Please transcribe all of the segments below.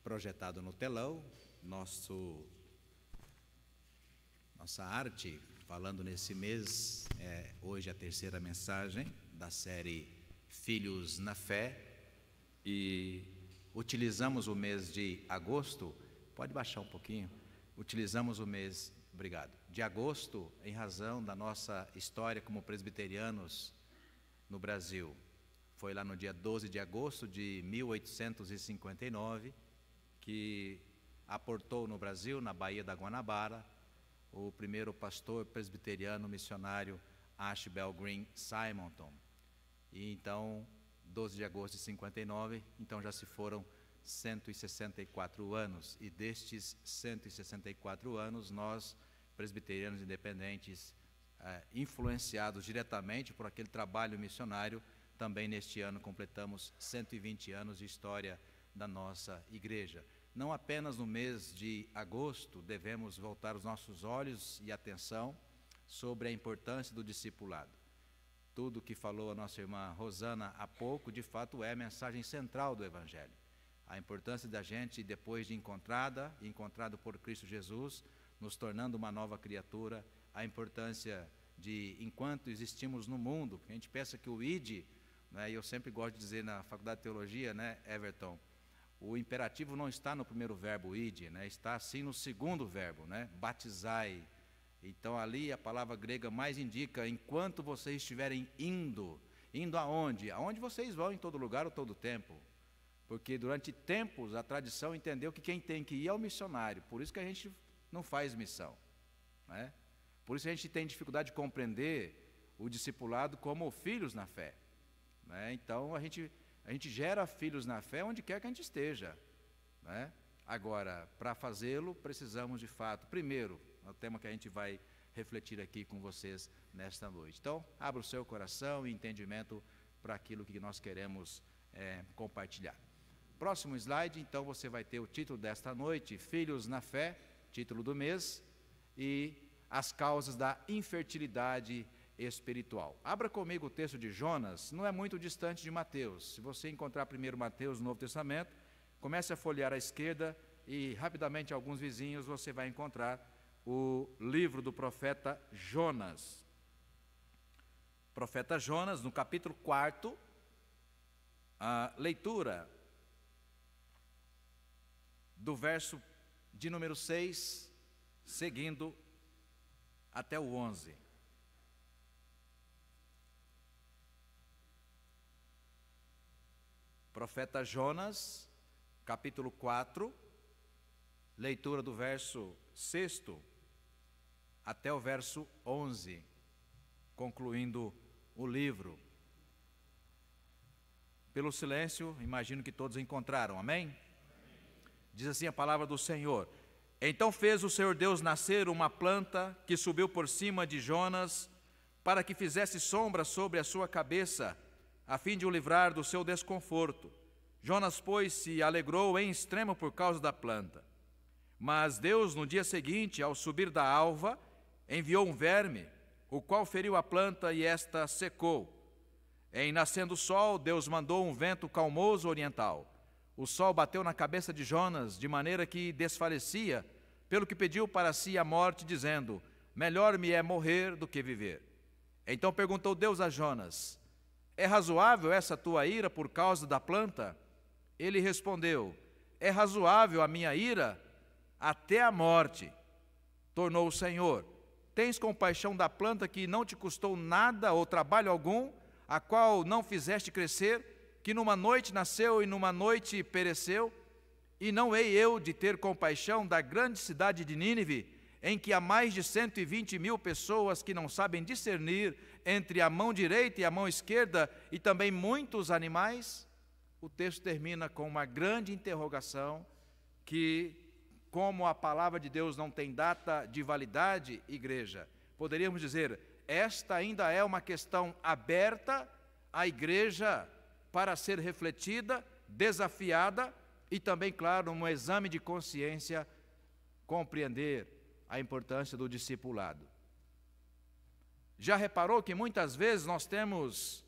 projetado no telão, nossa arte, falando nesse mês, hoje a terceira mensagem da série Filhos na Fé, e utilizamos o mês de agosto, pode baixar um pouquinho, utilizamos o mês, obrigado, de agosto em razão da nossa história como presbiterianos no Brasil. Foi lá no dia 12 de agosto de 1859 que aportou no Brasil, na Baía da Guanabara, o primeiro pastor presbiteriano missionário Ashbel Green Simonton. E então, 12 de agosto de 59, então já se foram 164 anos. E destes 164 anos, nós, presbiterianos independentes, influenciados diretamente por aquele trabalho missionário, também neste ano completamos 120 anos de história da nossa igreja. Não apenas no mês de agosto devemos voltar os nossos olhos e atenção sobre a importância do discipulado. Tudo que falou a nossa irmã Rosana há pouco, de fato, é a mensagem central do Evangelho. A importância da gente, depois de encontrado por Cristo Jesus, nos tornando uma nova criatura, a importância de, enquanto existimos no mundo, porque a gente pensa que o ID, né, e eu sempre gosto de dizer na Faculdade de Teologia, né, Everton, o imperativo não está no primeiro verbo, id, né, está sim no segundo verbo, né, batizai. Então ali a palavra grega mais indica, enquanto vocês estiverem indo aonde? Aonde vocês vão em todo lugar ou todo tempo. Porque durante tempos a tradição entendeu que quem tem que ir é o missionário, por isso que a gente não faz missão, né? Por isso a gente tem dificuldade de compreender o discipulado como filhos na fé, né? Então a gente gera filhos na fé onde quer que a gente esteja, né? Agora, para fazê-lo, precisamos de fato, primeiro, é o tema que a gente vai refletir aqui com vocês nesta noite. Então, abra o seu coração e entendimento para aquilo que nós queremos compartilhar. Próximo slide, então, você vai ter o título desta noite, Filhos na Fé, título do mês, e as causas da infertilidade espiritual. Abra comigo o texto de Jonas, não é muito distante de Mateus. Se você encontrar primeiro Mateus no Novo Testamento, comece a folhear à esquerda e rapidamente alguns vizinhos você vai encontrar o livro do profeta Jonas. Profeta Jonas, no capítulo 4, a leitura do verso de número 6, seguindo até o 11. Profeta Jonas, capítulo 4, leitura do verso 6 até o verso 11, concluindo o livro. Pelo silêncio, imagino que todos encontraram, amém? Diz assim a palavra do Senhor: Então fez o Senhor Deus nascer uma planta que subiu por cima de Jonas, para que fizesse sombra sobre a sua cabeça, a fim de o livrar do seu desconforto. Jonas, pois, se alegrou em extremo por causa da planta. Mas Deus, no dia seguinte, ao subir da alva, enviou um verme, o qual feriu a planta e esta secou. Em nascendo o sol, Deus mandou um vento calmoso oriental. O sol bateu na cabeça de Jonas, de maneira que desfalecia, pelo que pediu para si a morte, dizendo: melhor me é morrer do que viver. Então perguntou Deus a Jonas: é razoável essa tua ira por causa da planta? Ele respondeu: é razoável a minha ira até a morte. Tornou o Senhor: tens compaixão da planta que não te custou nada ou trabalho algum, a qual não fizeste crescer, que numa noite nasceu e numa noite pereceu? E não hei eu de ter compaixão da grande cidade de Nínive, em que há mais de 120.000 pessoas que não sabem discernir entre a mão direita e a mão esquerda, e também muitos animais? O texto termina com uma grande interrogação que, como a palavra de Deus não tem data de validade, igreja, poderíamos dizer, esta ainda é uma questão aberta à igreja para ser refletida, desafiada e também, claro, um exame de consciência, compreender a importância do discipulado. Já reparou que muitas vezes nós temos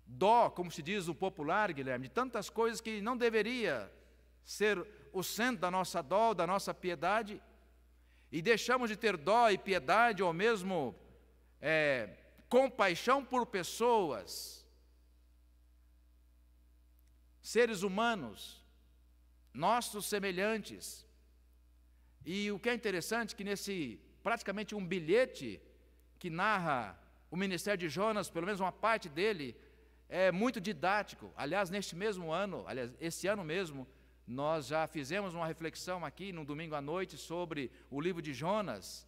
dó, como se diz no popular, Guilherme, de tantas coisas que não deveria ser o centro da nossa dó, da nossa piedade, e deixamos de ter dó e piedade, ou mesmo compaixão por pessoas, seres humanos, nossos semelhantes. E o que é interessante é que nesse, praticamente um bilhete que narra o ministério de Jonas, pelo menos uma parte dele, é muito didático. Aliás, neste mesmo ano, esse ano mesmo, nós já fizemos uma reflexão aqui no domingo à noite sobre o livro de Jonas,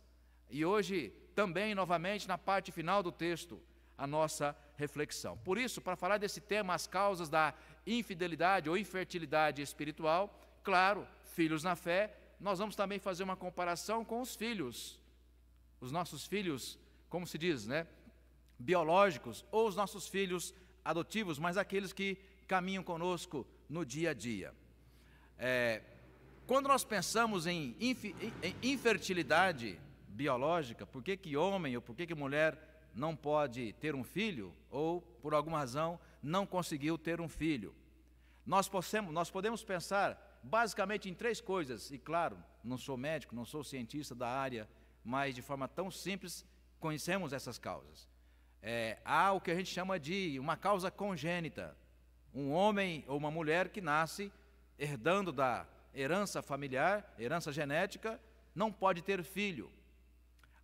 e hoje também, novamente, na parte final do texto, a nossa reflexão. Por isso, para falar desse tema, as causas da infidelidade ou infertilidade espiritual, claro, filhos na fé, nós vamos também fazer uma comparação com os filhos, os nossos filhos, como se diz, né, biológicos, ou os nossos filhos adotivos, mas aqueles que caminham conosco no dia a dia. Quando nós pensamos em infertilidade biológica, por que homem ou por que mulher não pode ter um filho, ou por alguma razão não conseguiu ter um filho? Nós podemos pensar basicamente em três coisas, e claro, não sou médico, não sou cientista da área, mas de forma tão simples conhecemos essas causas. Há o que a gente chama de uma causa congênita, um homem ou uma mulher que nasce herdando da herança familiar, herança genética, não pode ter filho.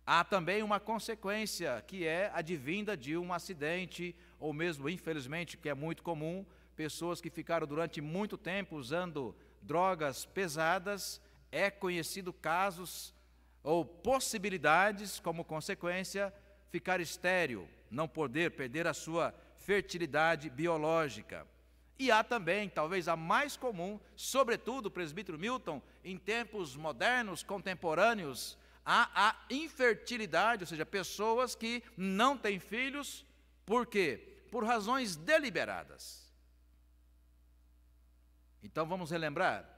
Há também uma consequência, que é advinda de um acidente, ou mesmo, infelizmente, que é muito comum, pessoas que ficaram durante muito tempo usando drogas pesadas, é conhecido casos ou possibilidades, como consequência, ficar estéril, não poder, perder a sua fertilidade biológica. E há também, talvez a mais comum, sobretudo, presbítero Milton, em tempos modernos, contemporâneos, há a infertilidade, ou seja, pessoas que não têm filhos, por quê? Por razões deliberadas. Então vamos relembrar,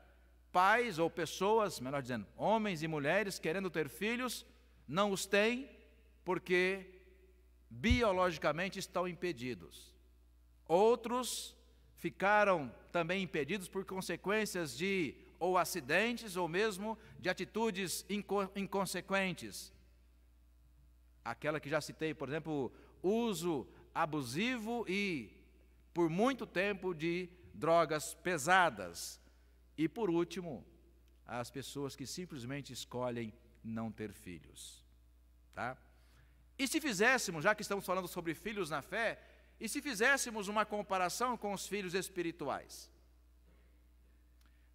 pais ou pessoas, melhor dizendo, homens e mulheres querendo ter filhos, não os têm porque biologicamente estão impedidos. Outros ficaram também impedidos por consequências de ou acidentes ou mesmo de atitudes inconsequentes. Aquela que já citei, por exemplo, uso abusivo e por muito tempo de drogas pesadas. E por último, as pessoas que simplesmente escolhem não ter filhos. Tá? E se fizéssemos, já que estamos falando sobre filhos na fé, e se fizéssemos uma comparação com os filhos espirituais?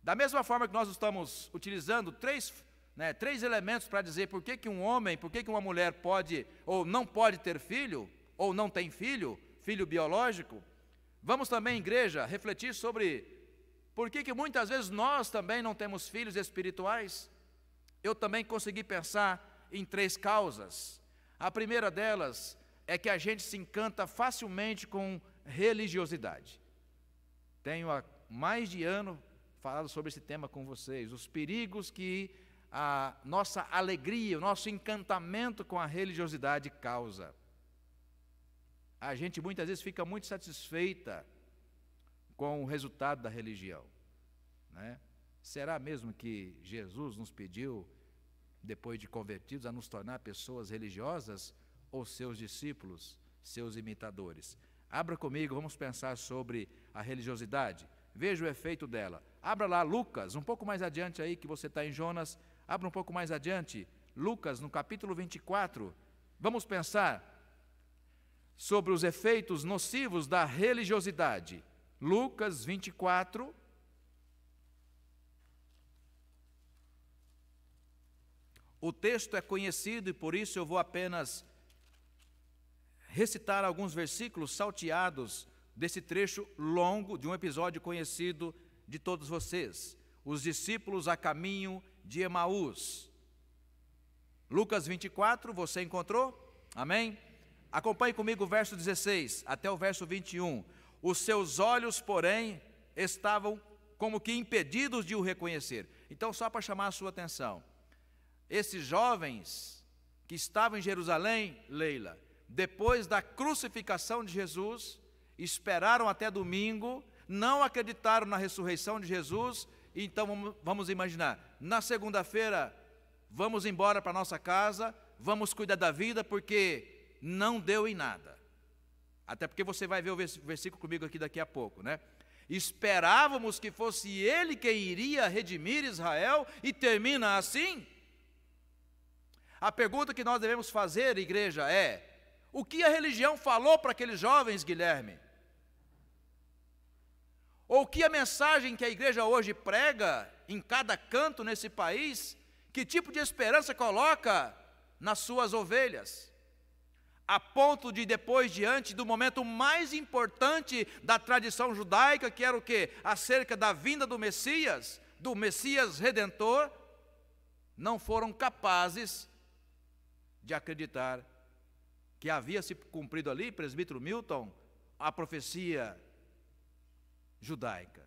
Da mesma forma que nós estamos utilizando três elementos para dizer por que um homem, por que uma mulher pode ou não pode ter filho, ou não tem filho, filho biológico, vamos também, igreja, refletir sobre por que muitas vezes nós também não temos filhos espirituais. Eu também consegui pensar em três causas. A primeira delas é que a gente se encanta facilmente com religiosidade. Tenho há mais de ano falado sobre esse tema com vocês, os perigos que a nossa alegria, o nosso encantamento com a religiosidade causa. A gente muitas vezes fica muito satisfeita com o resultado da religião, né? Será mesmo que Jesus nos pediu, depois de convertidos, a nos tornar pessoas religiosas, ou seus discípulos, seus imitadores? Abra comigo, vamos pensar sobre a religiosidade. Veja o efeito dela. Abra lá Lucas, um pouco mais adiante aí, que você está em Jonas, abra um pouco mais adiante, Lucas, no capítulo 24. Vamos pensar sobre os efeitos nocivos da religiosidade. Lucas 24. O texto é conhecido e por isso eu vou apenas recitar alguns versículos salteados desse trecho longo de um episódio conhecido de todos vocês. Os discípulos a caminho de Emaús. Lucas 24, você encontrou? Amém? Acompanhe comigo o verso 16 até o verso 21. Os seus olhos, porém, estavam como que impedidos de o reconhecer. Então, só para chamar a sua atenção, esses jovens que estavam em Jerusalém, Leila, depois da crucificação de Jesus, esperaram até domingo, não acreditaram na ressurreição de Jesus. Então vamos imaginar, na segunda-feira vamos embora para nossa casa, vamos cuidar da vida, porque não deu em nada. Até porque você vai ver o versículo comigo aqui daqui a pouco, né? Esperávamos que fosse Ele quem iria redimir Israel, e termina assim. A pergunta que nós devemos fazer, igreja, é: o que a religião falou para aqueles jovens, Guilherme? Ou que a mensagem que a igreja hoje prega em cada canto nesse país, que tipo de esperança coloca nas suas ovelhas? A ponto de depois, diante do momento mais importante da tradição judaica, que era o quê? Acerca da vinda do Messias Redentor, não foram capazes de acreditar que havia se cumprido ali, presbítero Milton, a profecia judaica.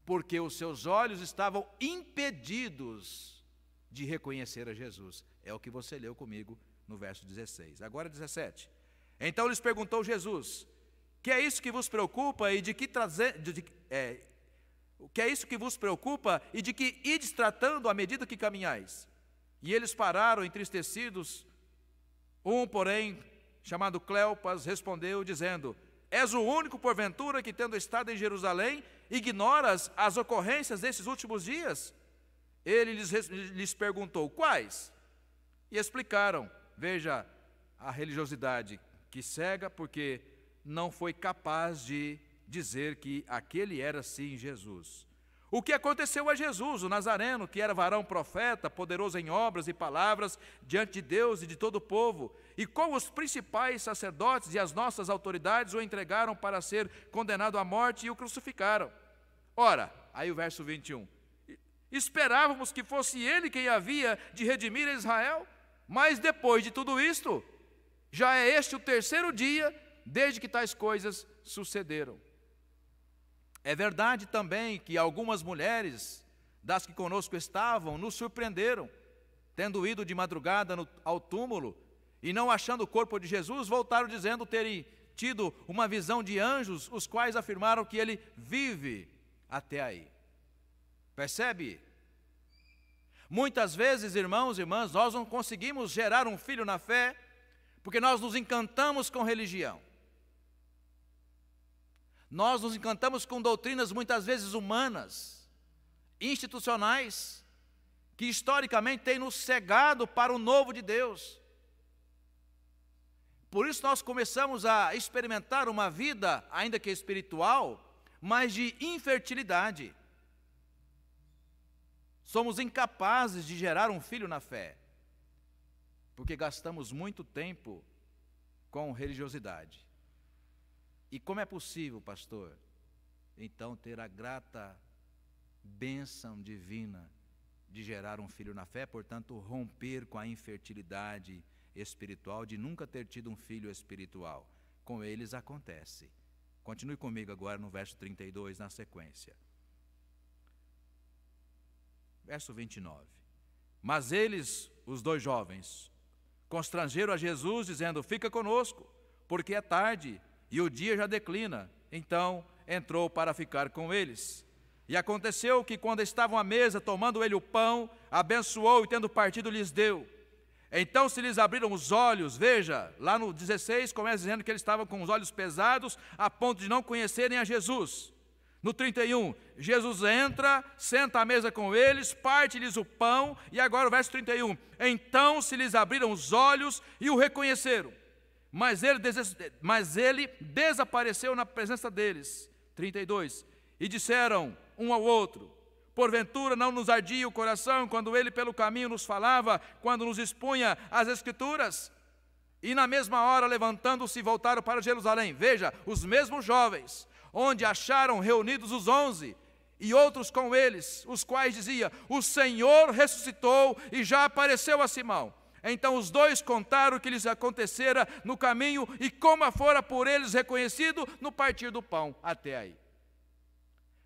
Porque os seus olhos estavam impedidos de reconhecer a Jesus. É o que você leu comigo no verso 16. Agora 17. Então lhes perguntou Jesus: que é isso que vos preocupa e de que que é isso que vos preocupa e de que ides tratando à medida que caminhais? E eles pararam entristecidos. Um, porém, chamado Cleopas, respondeu dizendo: és o único, porventura, que tendo estado em Jerusalém, ignoras as ocorrências desses últimos dias? Ele lhes perguntou: quais? E explicaram. Veja a religiosidade que cega, porque não foi capaz de dizer que aquele era sim Jesus. O que aconteceu a Jesus, o Nazareno, que era varão profeta, poderoso em obras e palavras diante de Deus e de todo o povo, e como os principais sacerdotes e as nossas autoridades o entregaram para ser condenado à morte e o crucificaram. Ora, aí o verso 21, esperávamos que fosse ele quem havia de redimir Israel, mas depois de tudo isto, já é este o terceiro dia desde que tais coisas sucederam. É verdade também que algumas mulheres das que conosco estavam nos surpreenderam, tendo ido de madrugada ao túmulo e não achando o corpo de Jesus, voltaram dizendo terem tido uma visão de anjos, os quais afirmaram que ele vive até aí. Percebe? Muitas vezes, irmãos e irmãs, nós não conseguimos gerar um filho na fé porque nós nos encantamos com religião. Nós nos encantamos com doutrinas muitas vezes humanas, institucionais, que historicamente têm nos cegado para o novo de Deus. Por isso nós começamos a experimentar uma vida, ainda que espiritual, mas de infertilidade. Somos incapazes de gerar um filho na fé, porque gastamos muito tempo com religiosidade. E como é possível, pastor, então ter a grata bênção divina de gerar um filho na fé, portanto romper com a infertilidade espiritual, de nunca ter tido um filho espiritual? Com eles acontece. Continue comigo agora no verso 32, na sequência. Verso 29. Mas eles, os dois jovens, constrangeram a Jesus, dizendo: fica conosco, porque é tarde e o dia já declina. Então entrou para ficar com eles. E aconteceu que, quando estavam à mesa, tomando ele o pão, abençoou e, tendo partido, lhes deu. Então se lhes abriram os olhos. Veja, lá no 16 começa dizendo que eles estavam com os olhos pesados, a ponto de não conhecerem a Jesus. No 31, Jesus entra, senta à mesa com eles, parte-lhes o pão, e agora o verso 31, então se lhes abriram os olhos e o reconheceram, mas ele desapareceu na presença deles. 32, e disseram um ao outro: porventura não nos ardia o coração quando ele pelo caminho nos falava, quando nos expunha as Escrituras? E na mesma hora, levantando-se, voltaram para Jerusalém. Veja, os mesmos jovens, onde acharam reunidos os 11, e outros com eles, os quais dizia: o Senhor ressuscitou e já apareceu a Simão. Então os dois contaram o que lhes acontecera no caminho e como fora por eles reconhecido no partir do pão. Até aí.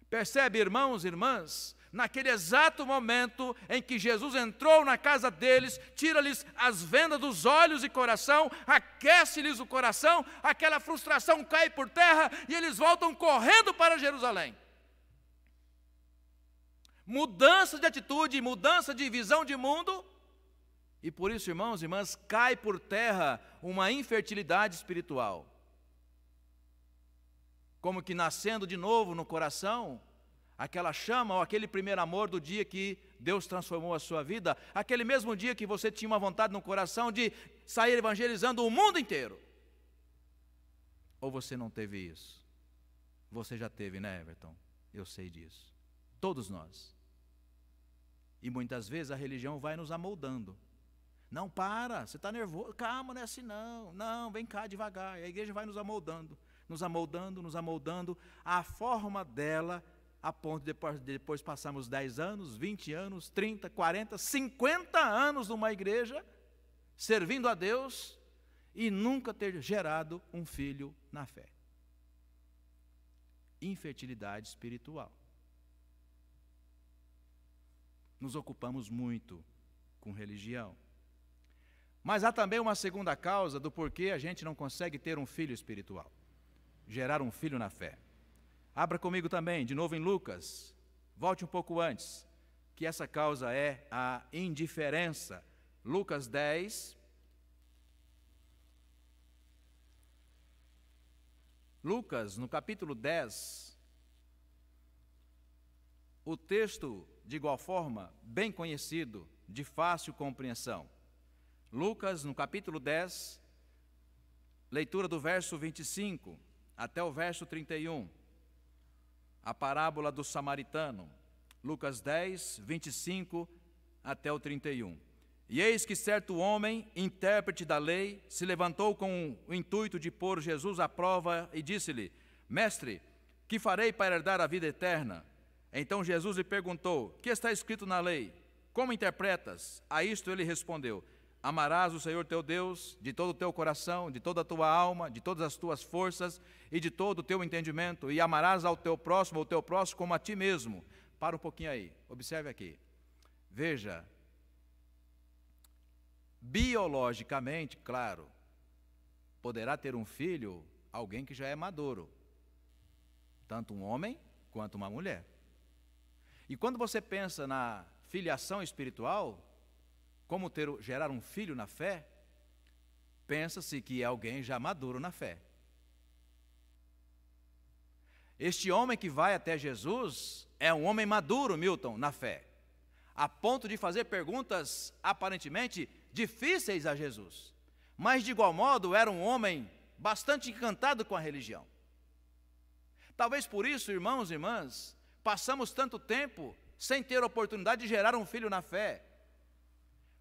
Percebe, irmãos e irmãs? Naquele exato momento em que Jesus entrou na casa deles, tira-lhes as vendas dos olhos e coração, aquece-lhes o coração, aquela frustração cai por terra e eles voltam correndo para Jerusalém. Mudança de atitude, mudança de visão de mundo, e por isso, irmãos e irmãs, cai por terra uma infertilidade espiritual. Como que nascendo de novo no coração, aquela chama ou aquele primeiro amor do dia que Deus transformou a sua vida, aquele mesmo dia que você tinha uma vontade no coração de sair evangelizando o mundo inteiro. Ou você não teve isso? Você já teve, né, Everton? Eu sei disso. Todos nós. E muitas vezes a religião vai nos amoldando. Não, para, você está nervoso, calma, não é assim não. Não, vem cá devagar. E a igreja vai nos amoldando, nos amoldando, nos amoldando. A forma dela, a ponto de depois passarmos 10 anos, 20 anos, 30, 40, 50 anos numa igreja, servindo a Deus, e nunca ter gerado um filho na fé. Infertilidade espiritual. Nos ocupamos muito com religião. Mas há também uma segunda causa do porquê a gente não consegue ter um filho espiritual. Gerar um filho na fé. Abra comigo também, de novo em Lucas. Volte um pouco antes, que essa causa é a indiferença. Lucas 10. Lucas, no capítulo 10, o texto, de igual forma, bem conhecido, de fácil compreensão. Lucas, no capítulo 10, leitura do verso 25 até o verso 31. A parábola do samaritano. Lucas 10, 25 até o 31. E eis que certo homem, intérprete da lei, se levantou com o intuito de pôr Jesus à prova e disse-lhe: Mestre, que farei para herdar a vida eterna? Então Jesus lhe perguntou: que está escrito na lei? Como interpretas? A isto ele respondeu: Amarás o Senhor teu Deus de todo o teu coração, de toda a tua alma, de todas as tuas forças e de todo o teu entendimento, e amarás ao teu próximo, ou teu próximo como a ti mesmo. Para um pouquinho aí, observe aqui. Veja, biologicamente, claro, poderá ter um filho alguém que já é maduro, tanto um homem quanto uma mulher. E quando você pensa na filiação espiritual, como gerar um filho na fé, pensa-se que é alguém já maduro na fé. Este homem que vai até Jesus é um homem maduro, Milton, na fé, a ponto de fazer perguntas aparentemente difíceis a Jesus. Mas, de igual modo, era um homem bastante encantado com a religião. Talvez por isso, irmãos e irmãs, passamos tanto tempo sem ter oportunidade de gerar um filho na fé.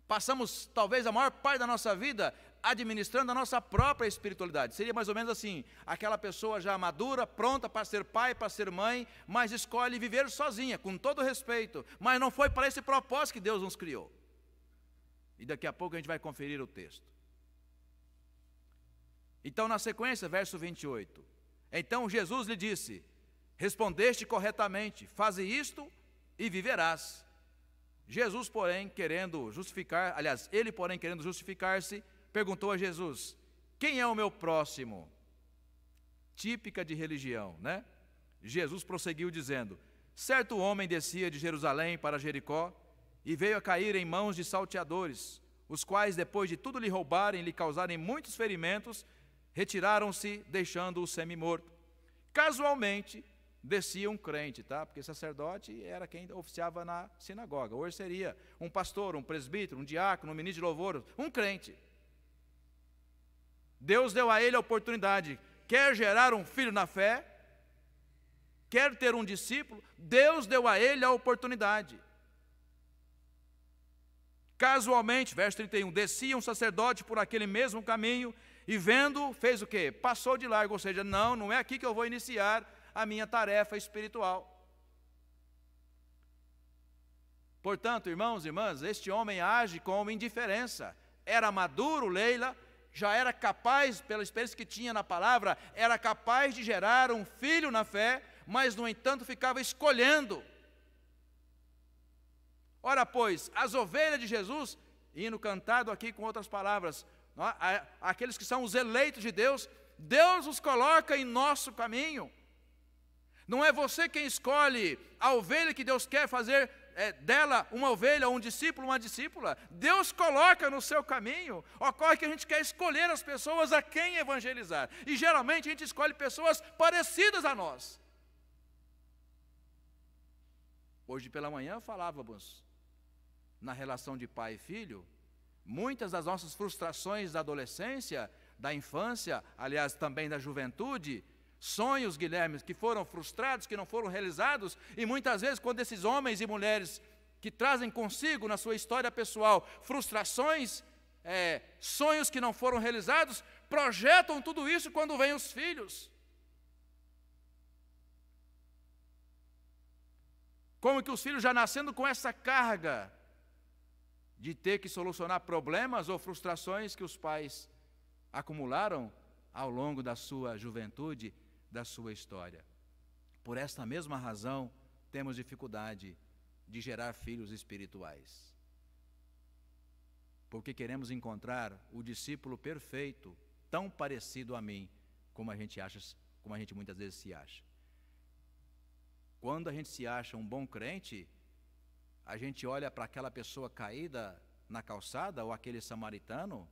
Passamos, talvez, a maior parte da nossa vida administrando a nossa própria espiritualidade. Seria mais ou menos assim, aquela pessoa já madura, pronta para ser pai, para ser mãe, mas escolhe viver sozinha, com todo respeito, mas não foi para esse propósito que Deus nos criou. E daqui a pouco a gente vai conferir o texto. Então, na sequência, verso 28. Então Jesus lhe disse: respondeste corretamente, faze isto e viverás. Jesus, porém, querendo justificar, aliás, ele, porém, querendo justificar-se, perguntou a Jesus: quem é o meu próximo? Típica de religião, né? Jesus prosseguiu dizendo: certo homem descia de Jerusalém para Jericó e veio a cair em mãos de salteadores, os quais, depois de tudo lhe roubarem e lhe causarem muitos ferimentos, retiraram-se, deixando-o semi-morto. Casualmente, descia um crente, tá? Porque sacerdote era quem oficiava na sinagoga. Hoje seria um pastor, um presbítero, um diácono, um ministro de louvor, um crente. Deus deu a ele a oportunidade. Quer gerar um filho na fé? Quer ter um discípulo? Deus deu a ele a oportunidade. Casualmente, verso 31, descia um sacerdote por aquele mesmo caminho e vendo, fez o quê? Passou de largo, ou seja, não é aqui que eu vou iniciar a minha tarefa espiritual. Portanto, irmãos e irmãs, este homem age com indiferença. Era maduro, Leila, já era capaz, pela experiência que tinha na palavra, era capaz de gerar um filho na fé, mas, no entanto, ficava escolhendo. Ora, pois, as ovelhas de Jesus, hino cantado aqui com outras palavras, aqueles que são os eleitos de Deus, Deus os coloca em nosso caminho. Não é você quem escolhe a ovelha que Deus quer fazer dela uma ovelha, um discípulo, uma discípula. Deus coloca no seu caminho. Ocorre que a gente quer escolher as pessoas a quem evangelizar. E geralmente a gente escolhe pessoas parecidas a nós. Hoje pela manhã falávamos na relação de pai e filho. Muitas das nossas frustrações da adolescência, da infância, aliás também da juventude, sonhos, Guilherme, que foram frustrados, que não foram realizados, e muitas vezes quando esses homens e mulheres que trazem consigo na sua história pessoal frustrações, sonhos que não foram realizados, projetam tudo isso quando vêm os filhos. Como que os filhos já nascendo com essa carga de ter que solucionar problemas ou frustrações que os pais acumularam ao longo da sua juventude, da sua história. Por esta mesma razão, temos dificuldade de gerar filhos espirituais. Porque queremos encontrar o discípulo perfeito, tão parecido a mim, como a gente muitas vezes se acha. Quando a gente se acha um bom crente, a gente olha para aquela pessoa caída na calçada, ou aquele samaritano,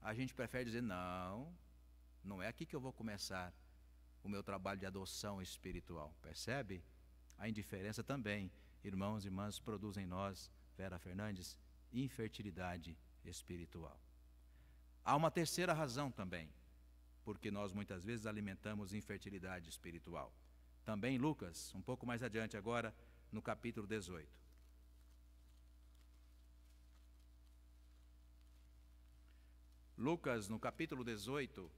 a gente prefere dizer, não é aqui que eu vou começar o meu trabalho de adoção espiritual. Percebe? A indiferença também, irmãos e irmãs, produz em nós, Vera Fernandes, infertilidade espiritual. Há uma terceira razão também, porque nós muitas vezes alimentamos infertilidade espiritual. Também Lucas, um pouco mais adiante agora, no capítulo 18. Lucas, no capítulo 18,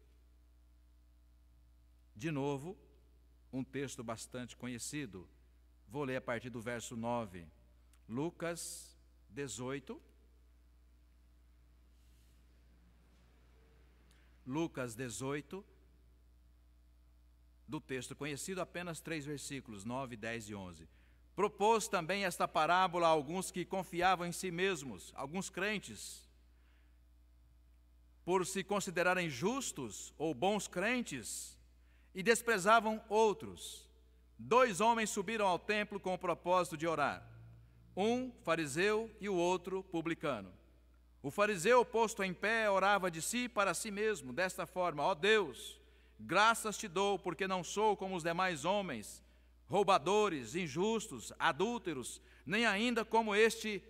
de novo, um texto bastante conhecido. Vou ler a partir do verso 9. Lucas 18. Lucas 18, do texto conhecido, apenas 3 versículos, 9, 10 e 11. Propôs também esta parábola a alguns que confiavam em si mesmos, alguns crentes, por se considerarem justos ou bons crentes, e desprezavam outros. 2 homens subiram ao templo com o propósito de orar, um fariseu e o outro publicano. O fariseu, posto em pé, orava de si para si mesmo, desta forma: ó Deus, graças te dou, porque não sou como os demais homens, roubadores, injustos, adúlteros, nem ainda como este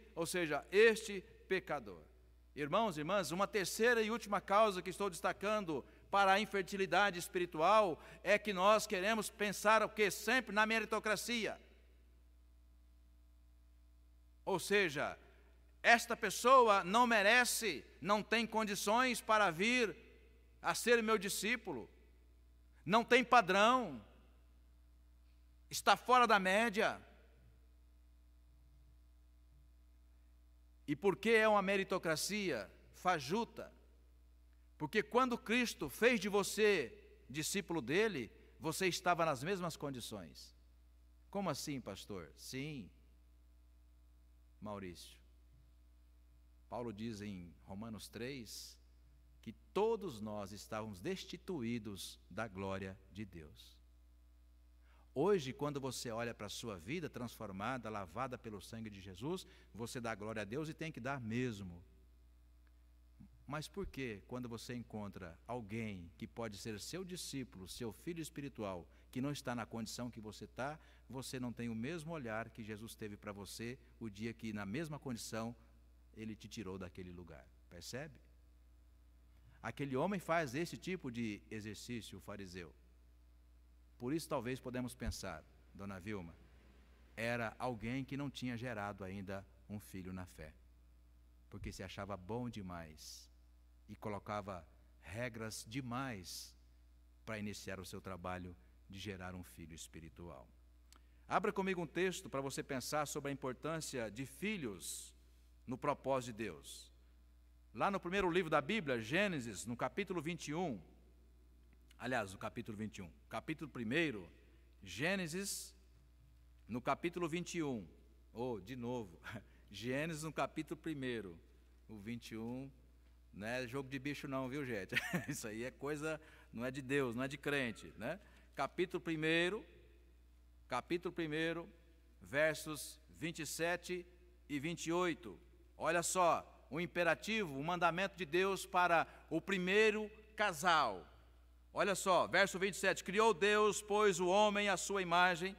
pecador. Irmãos e irmãs, uma terceira e última causa que estou destacando para a infertilidade espiritual é que nós queremos pensar o quê? Sempre na meritocracia. Ou seja, esta pessoa não merece, não tem condições para vir a ser meu discípulo, não tem padrão, está fora da média. E por que é uma meritocracia fajuta? Porque quando Cristo fez de você discípulo dele, você estava nas mesmas condições. Como assim, pastor? Sim, Maurício. Paulo diz em Romanos 3 que todos nós estávamos destituídos da glória de Deus. Hoje, quando você olha para a sua vida transformada, lavada pelo sangue de Jesus, você dá glória a Deus e tem que dar mesmo. Mas por que, quando você encontra alguém que pode ser seu discípulo, seu filho espiritual, que não está na condição que está, você não tem o mesmo olhar que Jesus teve para você o dia que, na mesma condição, ele te tirou daquele lugar? Percebe? Aquele homem faz esse tipo de exercício, o fariseu. Por isso talvez podemos pensar, dona Vilma, era alguém que não tinha gerado ainda um filho na fé, porque se achava bom demais e colocava regras demais para iniciar o seu trabalho de gerar um filho espiritual. Abra comigo um texto para você pensar sobre a importância de filhos no propósito de Deus. Lá no primeiro livro da Bíblia, Gênesis, no capítulo 21, aliás, no capítulo 21, capítulo 1, Gênesis, no capítulo 21. De novo, Gênesis no capítulo 1. O 21 não é jogo de bicho não, viu, gente? Isso aí é coisa, não é de Deus, não é de crente, né? Capítulo 1, versos 27 e 28. Olha só, o imperativo, o mandamento de Deus para o primeiro casal. Olha só, verso 27. Criou Deus, pois, o homem à sua imagem,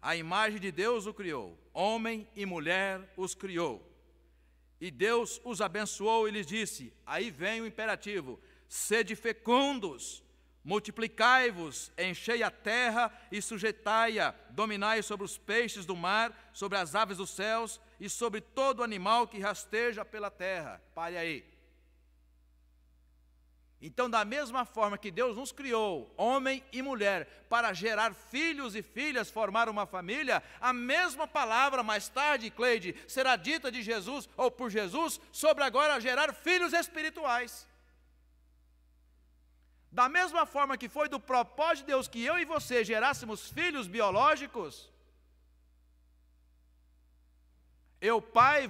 a imagem de Deus o criou, homem e mulher os criou. E Deus os abençoou e lhes disse, aí vem o imperativo, sede fecundos, multiplicai-vos, enchei a terra e sujeitai-a, dominai sobre os peixes do mar, sobre as aves dos céus e sobre todo animal que rasteja pela terra. Pare aí. Então, da mesma forma que Deus nos criou, homem e mulher, para gerar filhos e filhas, formar uma família, a mesma palavra, mais tarde, Cleide, será dita de Jesus, ou por Jesus, sobre agora gerar filhos espirituais. Da mesma forma que foi do propósito de Deus que eu e você gerássemos filhos biológicos, eu pai,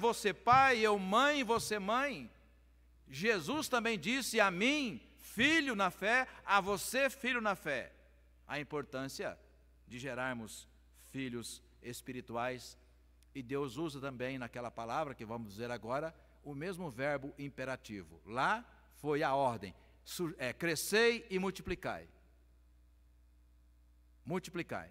eu mãe, você mãe, Jesus também disse a mim, filho na fé, a você, filho na fé, a importância de gerarmos filhos espirituais. E Deus usa também naquela palavra que vamos dizer agora, o mesmo verbo imperativo. Lá foi a ordem, crescei e multiplicai. Multiplicai.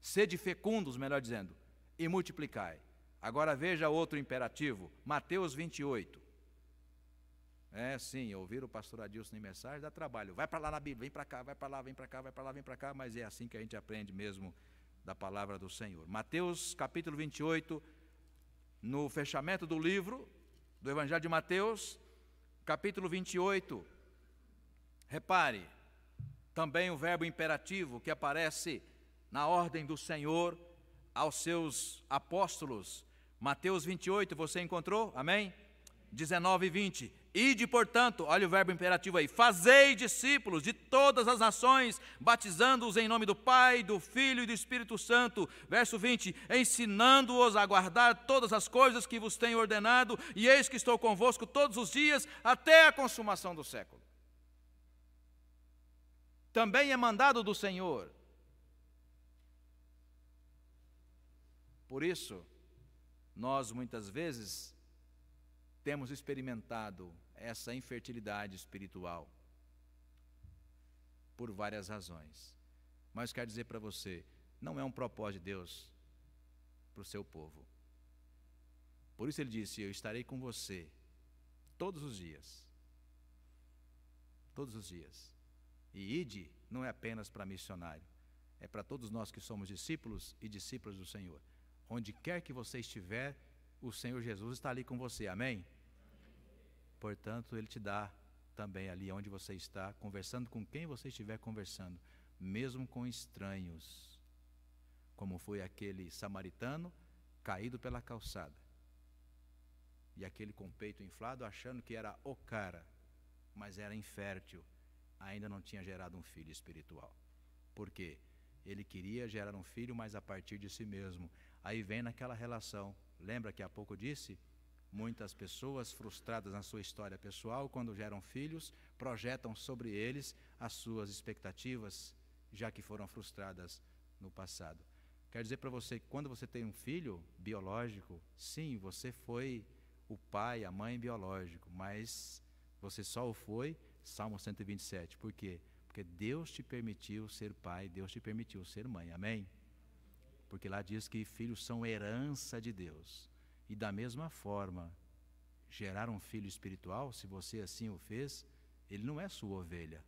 Sede fecundos, melhor dizendo, e multiplicai. Agora veja outro imperativo, Mateus 28. Sim, ouvir o pastor Adilson em mensagem dá trabalho. Vai para lá na Bíblia, vem para cá, vai para lá, vem para cá, vai para lá, vem para cá, mas é assim que a gente aprende mesmo da palavra do Senhor. Mateus capítulo 28, no fechamento do livro, do Evangelho de Mateus, capítulo 28, repare, também o verbo imperativo que aparece na ordem do Senhor aos seus apóstolos. Mateus 28, você encontrou? Amém? 19 e 20. Ide, portanto, olha o verbo imperativo aí, fazei discípulos de todas as nações, batizando-os em nome do Pai, do Filho e do Espírito Santo. Verso 20, ensinando-os a guardar todas as coisas que vos tenho ordenado, e eis que estou convosco todos os dias, até a consumação do século. Também é mandado do Senhor. Por isso, nós muitas vezes temos experimentado essa infertilidade espiritual por várias razões. Mas quero dizer para você, não é um propósito de Deus para o seu povo. Por isso ele disse, eu estarei com você todos os dias. Todos os dias. E ide não é apenas para missionário, é para todos nós que somos discípulos e discípulas do Senhor. Onde quer que você estiver, o Senhor Jesus está ali com você, amém? Portanto, Ele te dá também ali onde você está, conversando com quem você estiver conversando, mesmo com estranhos, como foi aquele samaritano caído pela calçada, e aquele com o peito inflado achando que era o cara, mas era infértil, ainda não tinha gerado um filho espiritual. Por quê? Ele queria gerar um filho, mas a partir de si mesmo. Aí vem naquela relação, lembra que há pouco disse? Muitas pessoas frustradas na sua história pessoal, quando geram filhos, projetam sobre eles as suas expectativas, já que foram frustradas no passado. Quero dizer para você que quando você tem um filho biológico, sim, você foi o pai, a mãe biológico, mas você só o foi, Salmo 127. Por quê? Porque Deus te permitiu ser pai, Deus te permitiu ser mãe, amém? Porque lá diz que filhos são herança de Deus. E da mesma forma, gerar um filho espiritual, se você assim o fez, ele não é sua ovelha,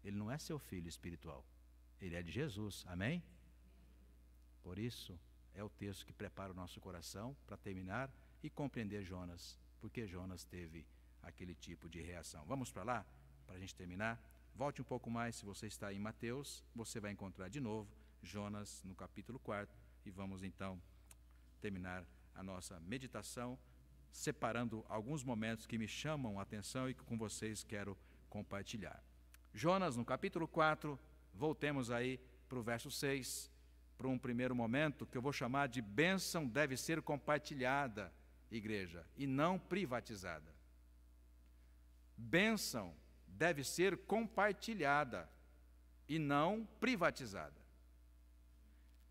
ele não é seu filho espiritual, ele é de Jesus, amém? Por isso, é o texto que prepara o nosso coração para terminar e compreender Jonas, porque Jonas teve aquele tipo de reação. Vamos para lá, para a gente terminar? Volte um pouco mais, se você está em Mateus, você vai encontrar de novo Jonas no capítulo 4, e vamos então terminar a nossa meditação, separando alguns momentos que me chamam a atenção e que com vocês quero compartilhar. Jonas, no capítulo 4, voltemos aí para o verso 6, para um primeiro momento, que eu vou chamar de bênção deve ser compartilhada, igreja, e não privatizada. Bênção deve ser compartilhada e não privatizada.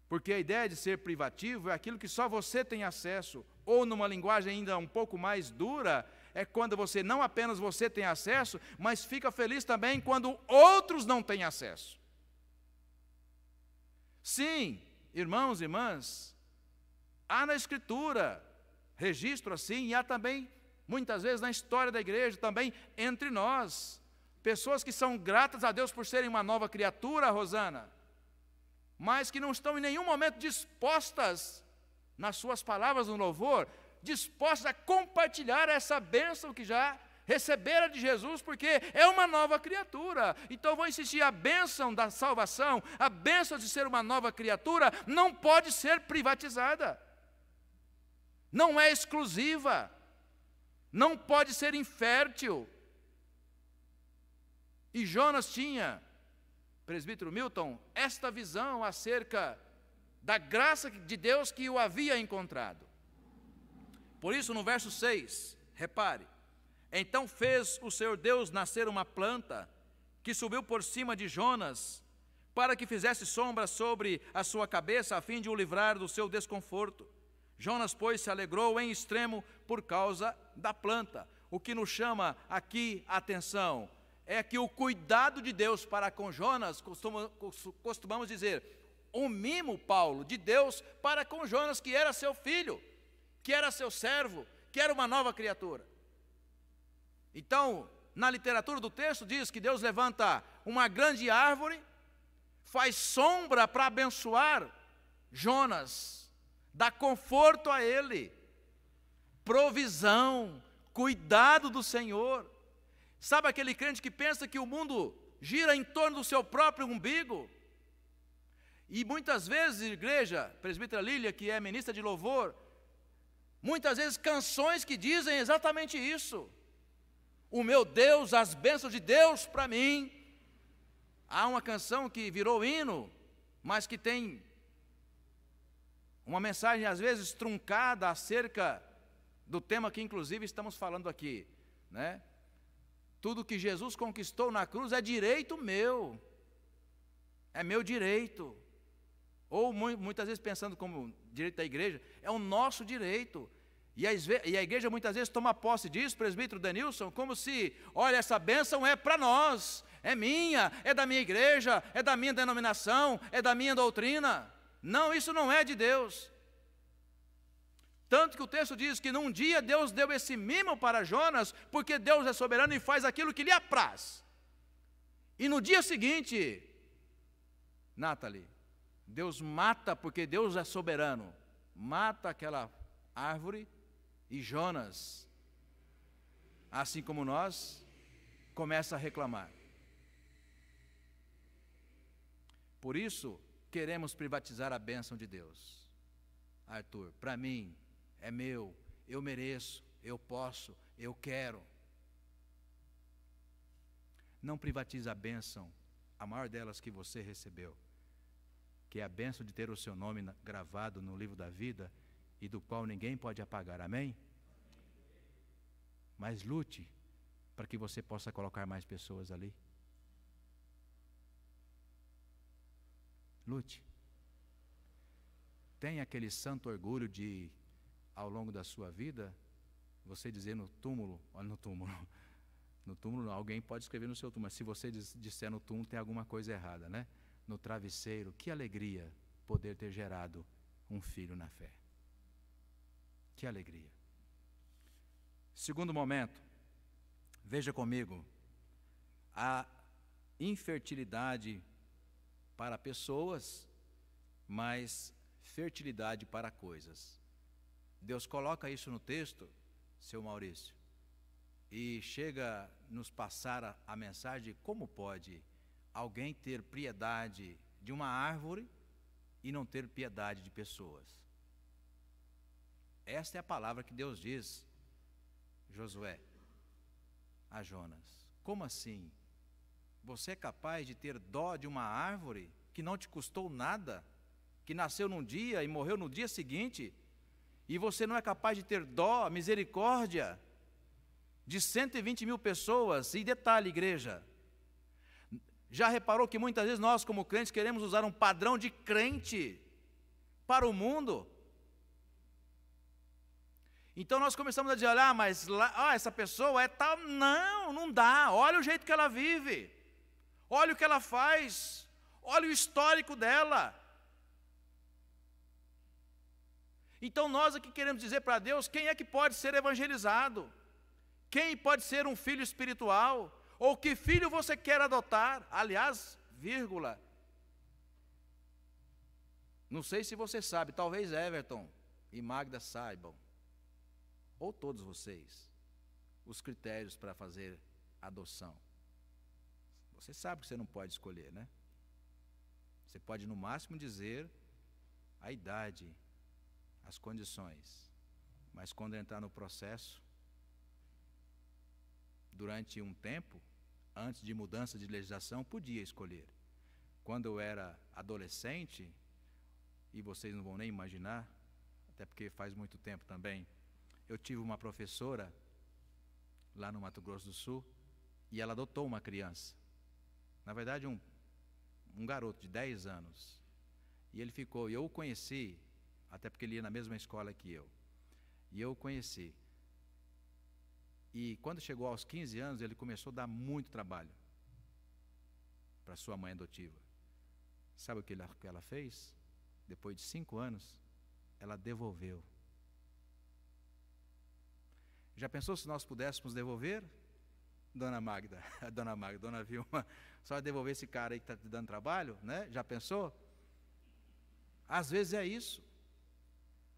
Porque a ideia de ser privativo é aquilo que só você tem acesso, ou numa linguagem ainda um pouco mais dura, é quando você, não apenas você tem acesso, mas fica feliz também quando outros não têm acesso. Sim, irmãos e irmãs, há na Escritura registro assim, e há também, muitas vezes, na história da igreja, também entre nós, pessoas que são gratas a Deus por serem uma nova criatura, Rosana, mas que não estão em nenhum momento dispostas, nas suas palavras no louvor, dispostas a compartilhar essa bênção que já receberam de Jesus, porque é uma nova criatura. Então vou insistir, a bênção da salvação, a bênção de ser uma nova criatura, não pode ser privatizada, não é exclusiva, não pode ser infértil. E Jonas tinha, presbítero Milton, esta visão acerca da graça de Deus que o havia encontrado. Por isso, no verso 6, repare, então fez o Senhor Deus nascer uma planta que subiu por cima de Jonas, para que fizesse sombra sobre a sua cabeça, a fim de o livrar do seu desconforto. Jonas, pois, se alegrou em extremo por causa da planta. O que nos chama aqui a atenção é que o cuidado de Deus para com Jonas, costumamos dizer, um mimo, Paulo, de Deus para com Jonas, que era seu filho, que era seu servo, que era uma nova criatura. Então, na literatura do texto diz que Deus levanta uma grande árvore, faz sombra para abençoar Jonas, dá conforto a ele, provisão, cuidado do Senhor. Sabe aquele crente que pensa que o mundo gira em torno do seu próprio umbigo? E muitas vezes, igreja, presbítera Lília, que é ministra de louvor, muitas vezes canções que dizem exatamente isso. O meu Deus, as bênçãos de Deus para mim. Há uma canção que virou hino, mas que tem uma mensagem às vezes truncada acerca do tema que inclusive estamos falando aqui, né? Tudo que Jesus conquistou na cruz é direito meu, é meu direito. Ou muitas vezes pensando como direito da igreja, é o nosso direito. E a igreja muitas vezes toma posse disso, presbítero Denilson, como se, olha, essa bênção é para nós, é minha, é da minha igreja, é da minha denominação, é da minha doutrina. Não, isso não é de Deus. Tanto que o texto diz que num dia Deus deu esse mimo para Jonas, porque Deus é soberano e faz aquilo que lhe apraz. E no dia seguinte, Nathalie, Deus mata, porque Deus é soberano, mata aquela árvore e Jonas, assim como nós, começa a reclamar. Por isso, queremos privatizar a bênção de Deus. Arthur, para mim, é meu, eu mereço, eu posso, eu quero. Não privatize a bênção, a maior delas que você recebeu, que é a bênção de ter o seu nome gravado no livro da vida e do qual ninguém pode apagar, amém? Mas lute para que você possa colocar mais pessoas ali. Lute. Tenha aquele santo orgulho de, ao longo da sua vida, você dizer no túmulo, olha no túmulo alguém pode escrever no seu túmulo, mas se você disser no túmulo tem alguma coisa errada, né? No travesseiro, que alegria poder ter gerado um filho na fé. Que alegria. Segundo momento, veja comigo, a infertilidade para pessoas, mas fertilidade para coisas. Deus coloca isso no texto, seu Maurício, e chega a nos passar a mensagem de como pode alguém ter piedade de uma árvore e não ter piedade de pessoas. Esta é a palavra que Deus diz, Josué, a Jonas. Como assim? Você é capaz de ter dó de uma árvore que não te custou nada, que nasceu num dia e morreu no dia seguinte, e você não é capaz de ter dó, misericórdia de 120 mil pessoas? E detalhe, igreja, já reparou que muitas vezes nós, como crentes, queremos usar um padrão de crente para o mundo? Então nós começamos a dizer, mas essa pessoa é tal. Não, não dá. Olha o jeito que ela vive, olha o que ela faz, olha o histórico dela. Então nós aqui queremos dizer para Deus quem é que pode ser evangelizado, quem pode ser um filho espiritual, ou que filho você quer adotar. Aliás, vírgula, não sei se você sabe, talvez Everton e Magda saibam, ou todos vocês, os critérios para fazer adoção. Você sabe que você não pode escolher, né? Você pode no máximo dizer a idade, as condições, mas quando entrar no processo, durante um tempo, antes de mudança de legislação, podia escolher. Quando eu era adolescente, e vocês não vão nem imaginar, até porque faz muito tempo também, eu tive uma professora lá no Mato Grosso do Sul, e ela adotou uma criança, na verdade um garoto de 10 anos, e ele ficou, e eu o conheci, até porque ele ia na mesma escola que eu, e eu o conheci, e quando chegou aos 15 anos, ele começou a dar muito trabalho para sua mãe adotiva. Sabe o que ela fez? Depois de 5 anos, ela devolveu. Já pensou se nós pudéssemos devolver? Dona Magda, Dona Vilma, só devolver esse cara aí que está te dando trabalho, né? Já pensou? Às vezes é isso.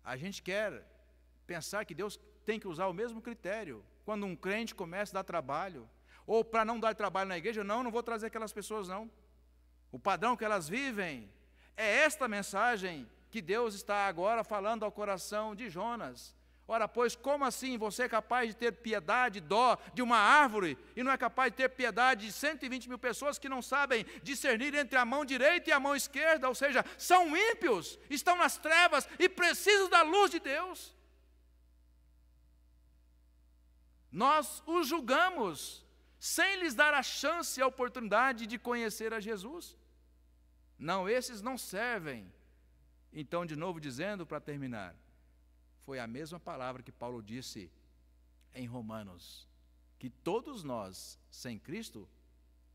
A gente quer pensar que Deus tem que usar o mesmo critério. Quando um crente começa a dar trabalho, ou para não dar trabalho na igreja, não vou trazer aquelas pessoas não. O padrão que elas vivem é esta mensagem que Deus está agora falando ao coração de Jonas. Ora, pois, como assim você é capaz de ter piedade, dó de uma árvore, e não é capaz de ter piedade de 120 mil pessoas que não sabem discernir entre a mão direita e a mão esquerda, ou seja, são ímpios, estão nas trevas e precisam da luz de Deus? Nós os julgamos, sem lhes dar a chance e a oportunidade de conhecer a Jesus. Não, esses não servem. Então, de novo dizendo, para terminar, foi a mesma palavra que Paulo disse em Romanos, que todos nós, sem Cristo,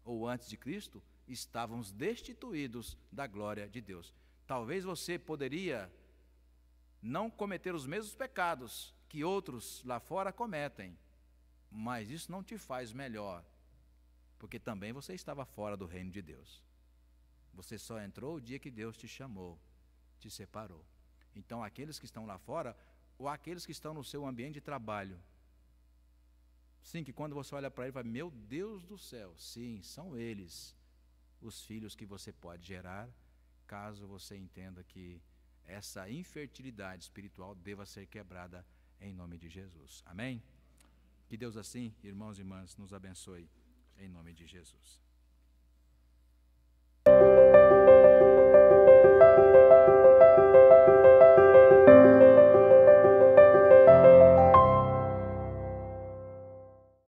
ou antes de Cristo, estávamos destituídos da glória de Deus. Talvez você poderia não cometer os mesmos pecados que outros lá fora cometem, mas isso não te faz melhor, porque também você estava fora do reino de Deus. Você só entrou o dia que Deus te chamou, te separou. Então, aqueles que estão lá fora, ou aqueles que estão no seu ambiente de trabalho, sim, que quando você olha para ele, vai, meu Deus do céu, sim, são eles os filhos que você pode gerar, caso você entenda que essa infertilidade espiritual deva ser quebrada em nome de Jesus. Amém? Que Deus assim, irmãos e irmãs, nos abençoe em nome de Jesus.